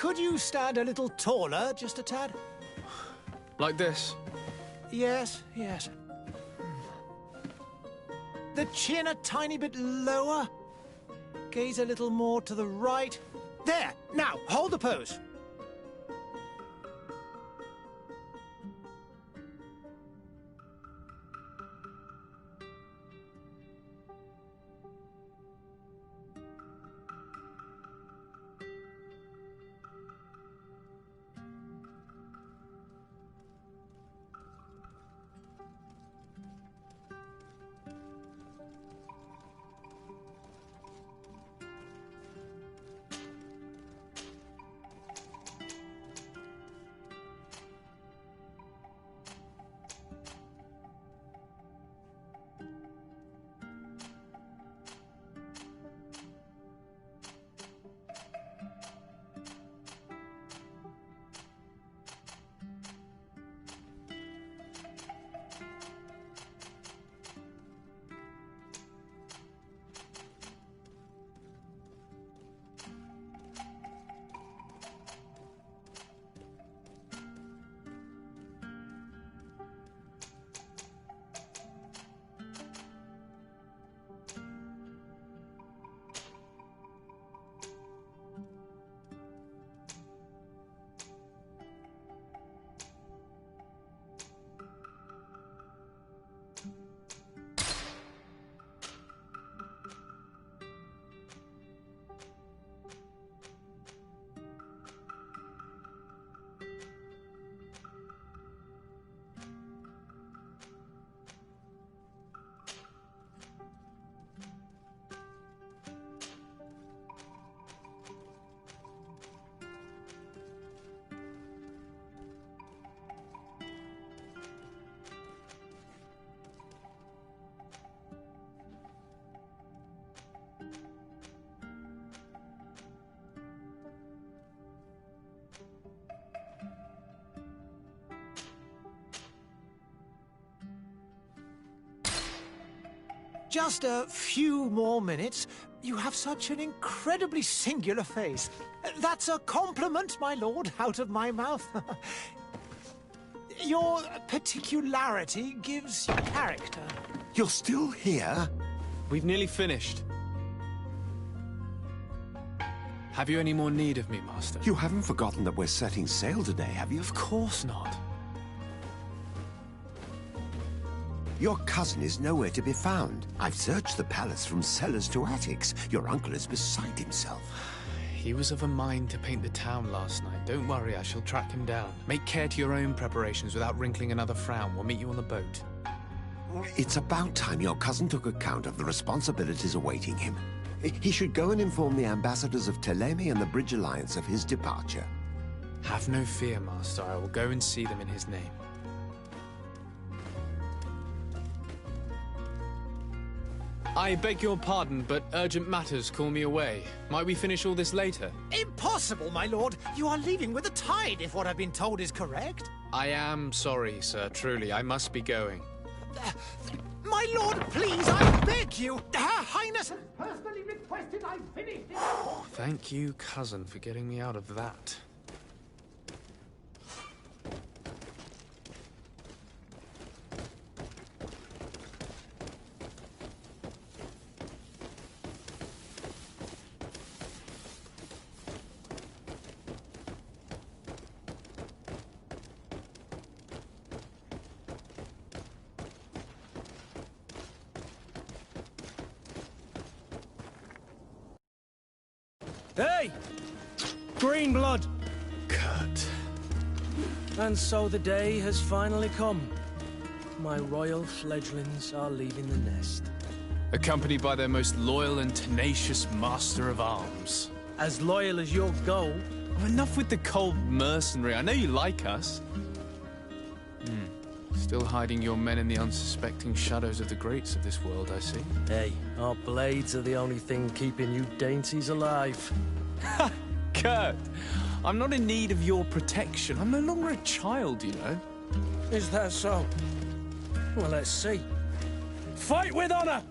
Could you stand a little taller, just a tad? Like this? Yes, yes. The chin a tiny bit lower. Gaze a little more to the right. There! Now, hold the pose. Just a few more minutes. You have such an incredibly singular face. That's a compliment, my lord, out of my mouth. Your particularity gives you character. You're still here? We've nearly finished. Have you any more need of me, Master? You haven't forgotten that we're setting sail today, have you? Of course not. Your cousin is nowhere to be found. I've searched the palace from cellars to attics. Your uncle is beside himself. He was of a mind to paint the town last night. Don't worry, I shall track him down. Make care to your own preparations without wrinkling another frown. We'll meet you on the boat. It's about time your cousin took account of the responsibilities awaiting him. He should go and inform the ambassadors of Ptolemy and the Bridge Alliance of his departure. Have no fear, Master. I will go and see them in his name. I beg your pardon, but urgent matters call me away. Might we finish all this later? Impossible, my lord. You are leaving with the tide, if what I've been told is correct. I am sorry, sir. Truly, I must be going. My lord, please, I beg you. Her Highness has personally requested I finish this. Thank you, cousin, for getting me out of that. Hey! Green blood! Kurt. And so the day has finally come. My royal fledglings are leaving the nest. Accompanied by their most loyal and tenacious master of arms. As loyal as you'll go. Oh, enough with the cold mercenary. I know you like us. Still hiding your men in the unsuspecting shadows of the greats of this world, I see. Hey, our blades are the only thing keeping you dainties alive. Ha! Kurt! I'm not in need of your protection. I'm no longer a child, you know. Is that so? Well, let's see. Fight with honor!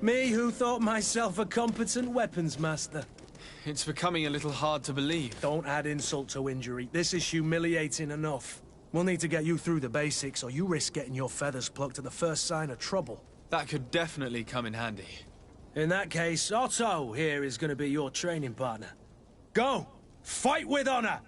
Me who thought myself a competent weapons master. It's becoming a little hard to believe. Don't add insult to injury. This is humiliating enough. We'll need to get you through the basics, or you risk getting your feathers plucked at the first sign of trouble. That could definitely come in handy. In that case, Otto here is going to be your training partner. Go! Fight with honor!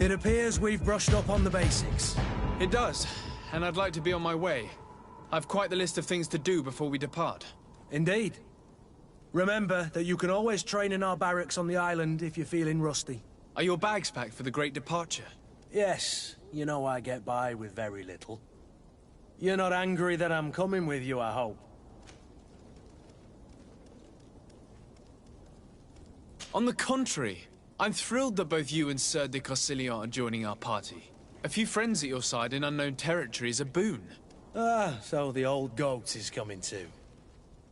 It appears we've brushed up on the basics. It does, and I'd like to be on my way. I've quite the list of things to do before we depart. Indeed. Remember that you can always train in our barracks on the island if you're feeling rusty. Are your bags packed for the great departure? Yes, you know I get by with very little. You're not angry that I'm coming with you, I hope. On the contrary, I'm thrilled that both you and Sir de Corsillon are joining our party. A few friends at your side in unknown territory is a boon. Ah, so the old goat is coming too.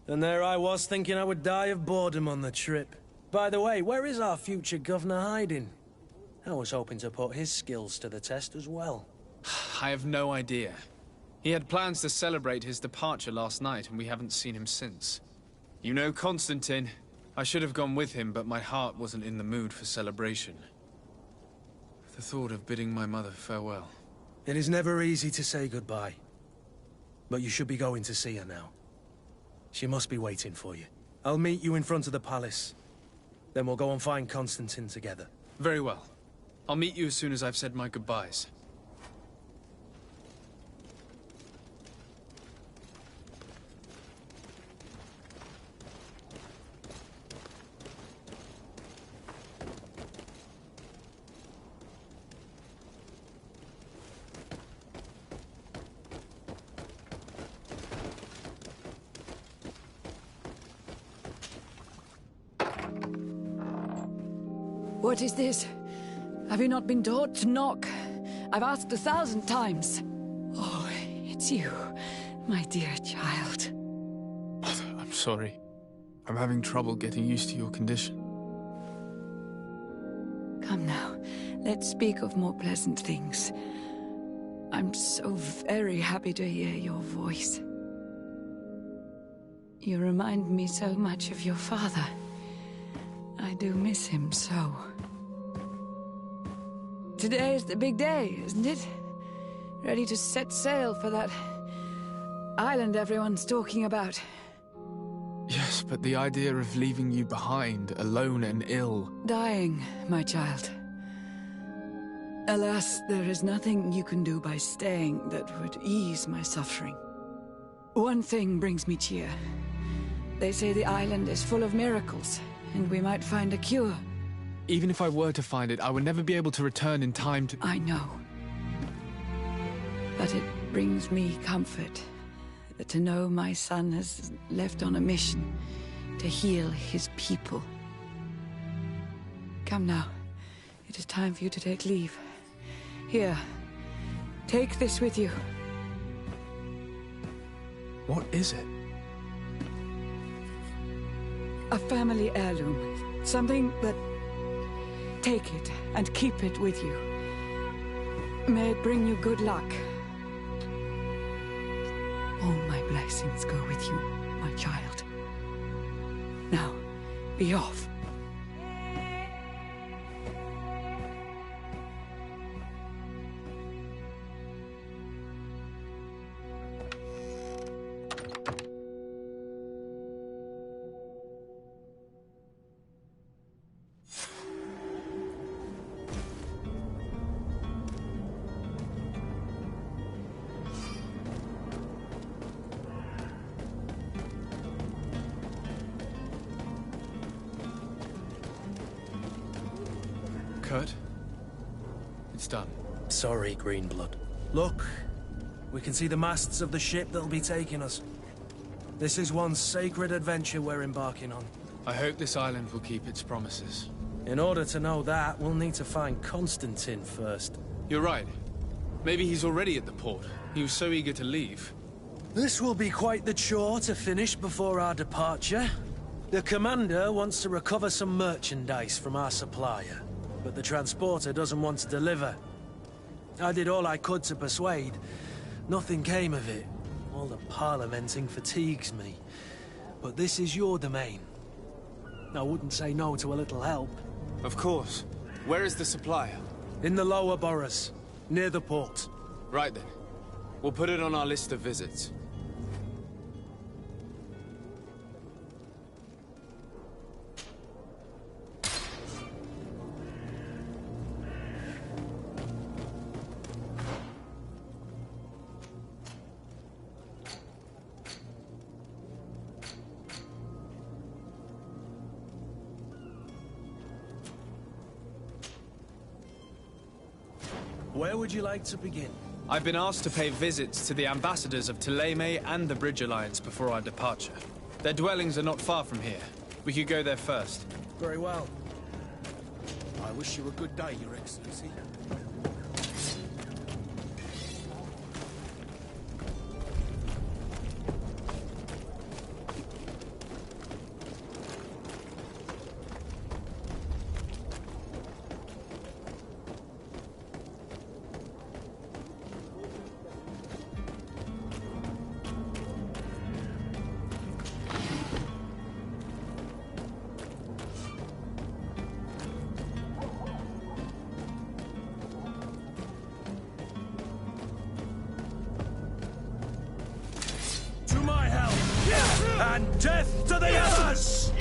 And there I was thinking I would die of boredom on the trip. By the way, where is our future governor hiding? I was hoping to put his skills to the test as well. I have no idea. He had plans to celebrate his departure last night, and we haven't seen him since. You know Constantine. I should have gone with him, but my heart wasn't in the mood for celebration. The thought of bidding my mother farewell. It is never easy to say goodbye. But you should be going to see her now. She must be waiting for you. I'll meet you in front of the palace. Then we'll go and find Constantine together. Very well. I'll meet you as soon as I've said my goodbyes. What is this? Have you not been taught to knock? I've asked 1,000 times. Oh, it's you, my dear child. Mother, I'm sorry. I'm having trouble getting used to your condition. Come now, let's speak of more pleasant things. I'm so very happy to hear your voice. You remind me so much of your father. I do miss him so. Today is the big day, isn't it? ready to set sail for that island everyone's talking about. Yes, but the idea of leaving you behind, alone and ill... Dying, my child. Alas, there is nothing you can do by staying that would ease my suffering. One thing brings me cheer. They say the island is full of miracles, and we might find a cure. Even if I were to find it, I would never be able to return in time to... I know. But it brings me comfort to know my son has left on a mission to heal his people. Come now. It is time for you to take leave. Here, take this with you. What is it? A family heirloom. Something that... Take it and keep it with you. May it bring you good luck. All my blessings go with you, my child. Now, be off. Kurt? It's done. Sorry, Greenblood. Look, we can see the masts of the ship that'll be taking us. This is one sacred adventure we're embarking on. I hope this island will keep its promises. In order to know that, we'll need to find Constantine first. You're right. Maybe he's already at the port. He was so eager to leave. This will be quite the chore to finish before our departure. The commander wants to recover some merchandise from our supplier, but the transporter doesn't want to deliver. I did all I could to persuade. Nothing came of it. All the parliamenting fatigues me. But this is your domain. I wouldn't say no to a little help. Of course. Where is the supplier? In the lower boroughs, near the port. Right then. We'll put it on our list of visits. Where would you like to begin? I've been asked to pay visits to the ambassadors of Thélème and the Bridge Alliance before our departure. Their dwellings are not far from here. We could go there first. Very well. I wish you a good day, Your Excellency. And death to the others!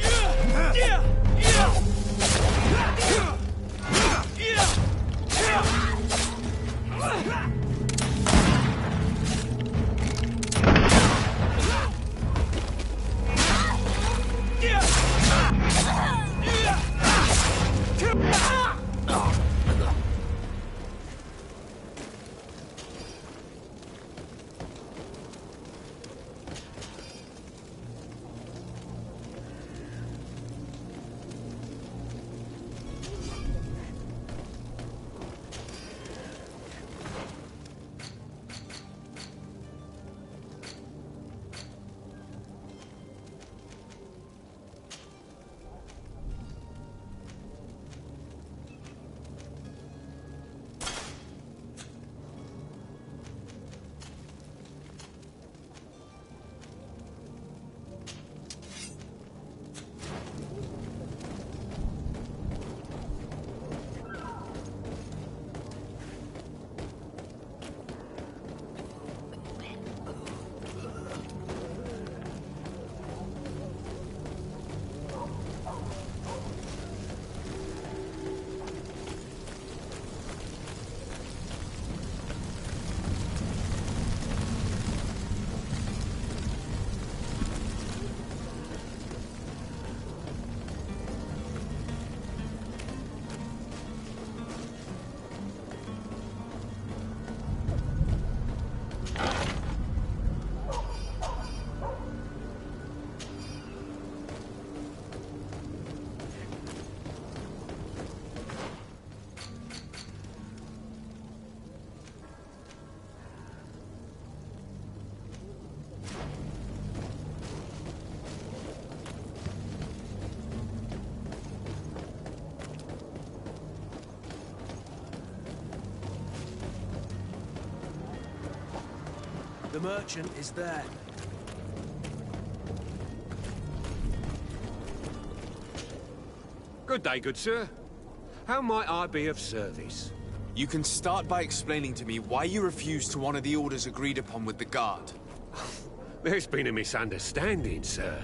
The merchant is there. Good day, good sir. How might I be of service? You can start by explaining to me why you refused to honor the orders agreed upon with the guard. There's been a misunderstanding, sir.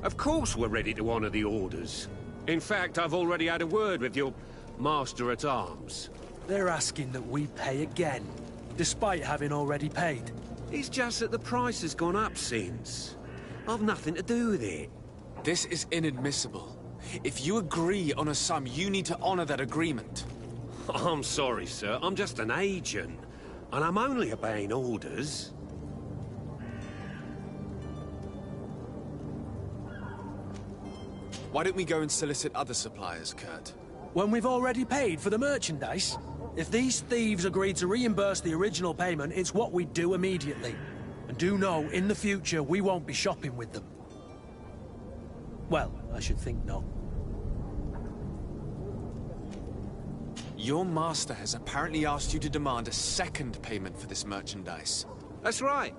Of course we're ready to honor the orders. In fact, I've already had a word with your master-at-arms. They're asking that we pay again, despite having already paid. It's just that the price has gone up since. I've nothing to do with it. This is inadmissible. If you agree on a sum, you need to honor that agreement. I'm sorry, sir. I'm just an agent. And I'm only obeying orders. Why don't we go and solicit other suppliers, Kurt? When we've already paid for the merchandise? If these thieves agreed to reimburse the original payment, it's what we do immediately. And do know, in the future, we won't be shopping with them. Well, I should think not. Your master has apparently asked you to demand a second payment for this merchandise. That's right.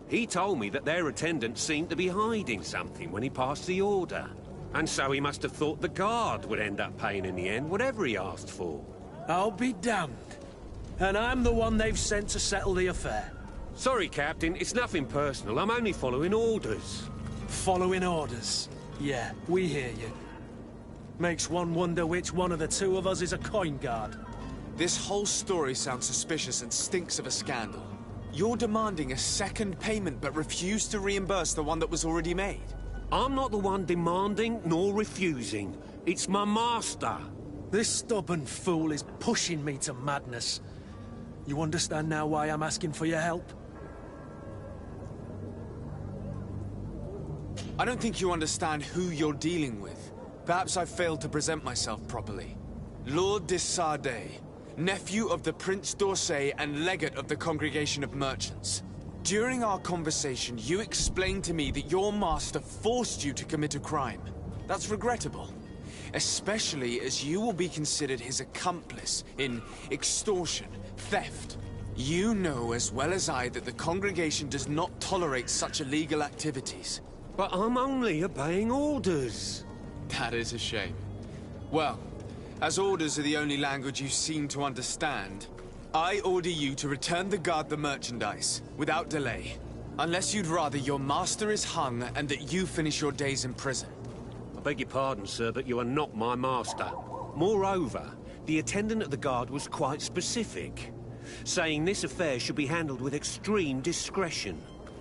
He told me that their attendant seemed to be hiding something when he passed the order. And so he must have thought the guard would end up paying in the end, whatever he asked for. I'll be damned. And I'm the one they've sent to settle the affair. Sorry, Captain, it's nothing personal. I'm only following orders. Following orders. Yeah, we hear you. Makes one wonder which one of the two of us is a coin guard. This whole story sounds suspicious and stinks of a scandal. You're demanding a second payment but refuse to reimburse the one that was already made. I'm not the one demanding nor refusing. It's my master. This stubborn fool is pushing me to madness. You understand now why I'm asking for your help? I don't think you understand who you're dealing with. Perhaps I've failed to present myself properly. Lord de Sardet, nephew of the Prince d'Orsay and legate of the Congregation of Merchants. During our conversation, you explained to me that your master forced you to commit a crime. That's regrettable, especially as you will be considered his accomplice in extortion, theft. You know as well as I that the Congregation does not tolerate such illegal activities. But I'm only obeying orders. That is a shame. Well, as orders are the only language you seem to understand, I order you to return the guard the merchandise, without delay. Unless you'd rather your master is hung and that you finish your days in prison. I beg your pardon, sir, but you are not my master. Moreover, the attendant at the guard was quite specific, saying this affair should be handled with extreme discretion.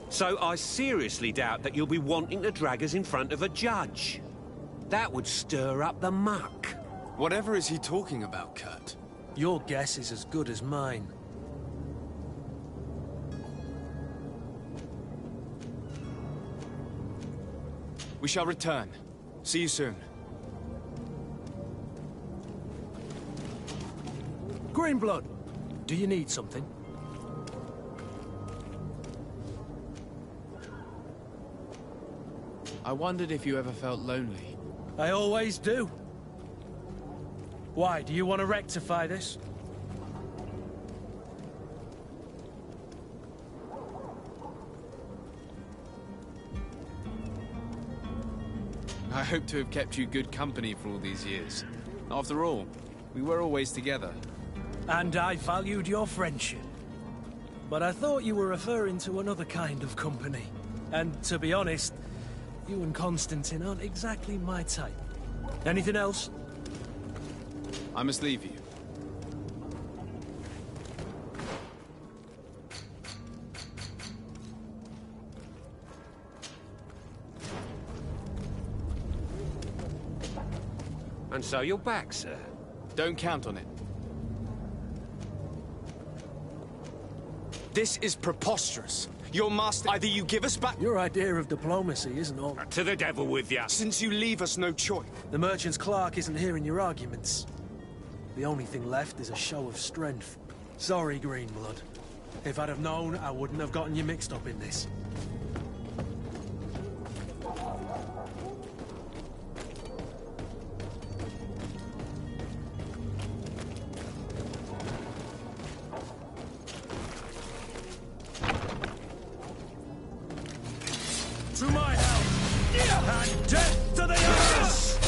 So I seriously doubt that you'll be wanting to drag us in front of a judge. That would stir up the muck. Whatever is he talking about, Kurt? Your guess is as good as mine. We shall return. See you soon. Greenblood, do you need something? I wondered if you ever felt lonely. I always do. Why, do you want to rectify this? I hope to have kept you good company for all these years. After all, we were always together. And I valued your friendship. But I thought you were referring to another kind of company. And to be honest, you and Constantine aren't exactly my type. Anything else? I must leave you. And so you're back, sir. Don't count on it. This is preposterous. Your master, either you give us back... Your idea of diplomacy isn't all... To the devil with ya. Since you leave us no choice. The merchant's clerk isn't hearing your arguments. The only thing left is a show of strength. Sorry, Greenblood. If I'd have known, I wouldn't have gotten you mixed up in this. And death to the others!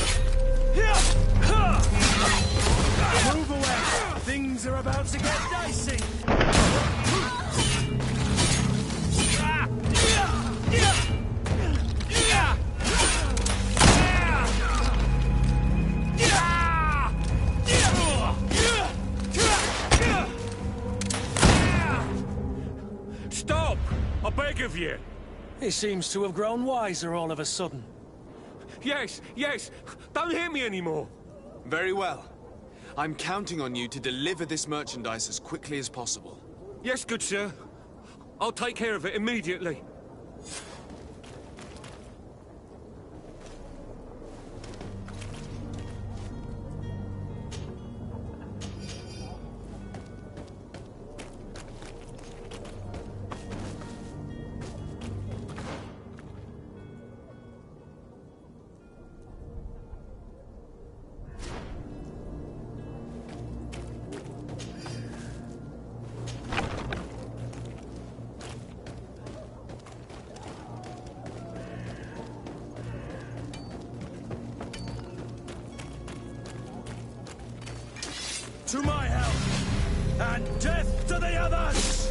Move away! Things are about to get dicey! Stop! I beg of you! He seems to have grown wiser all of a sudden. Yes, yes! Don't hit me anymore! Very well. I'm counting on you to deliver this merchandise as quickly as possible. Yes, good sir. I'll take care of it immediately. To my help! And death to the others!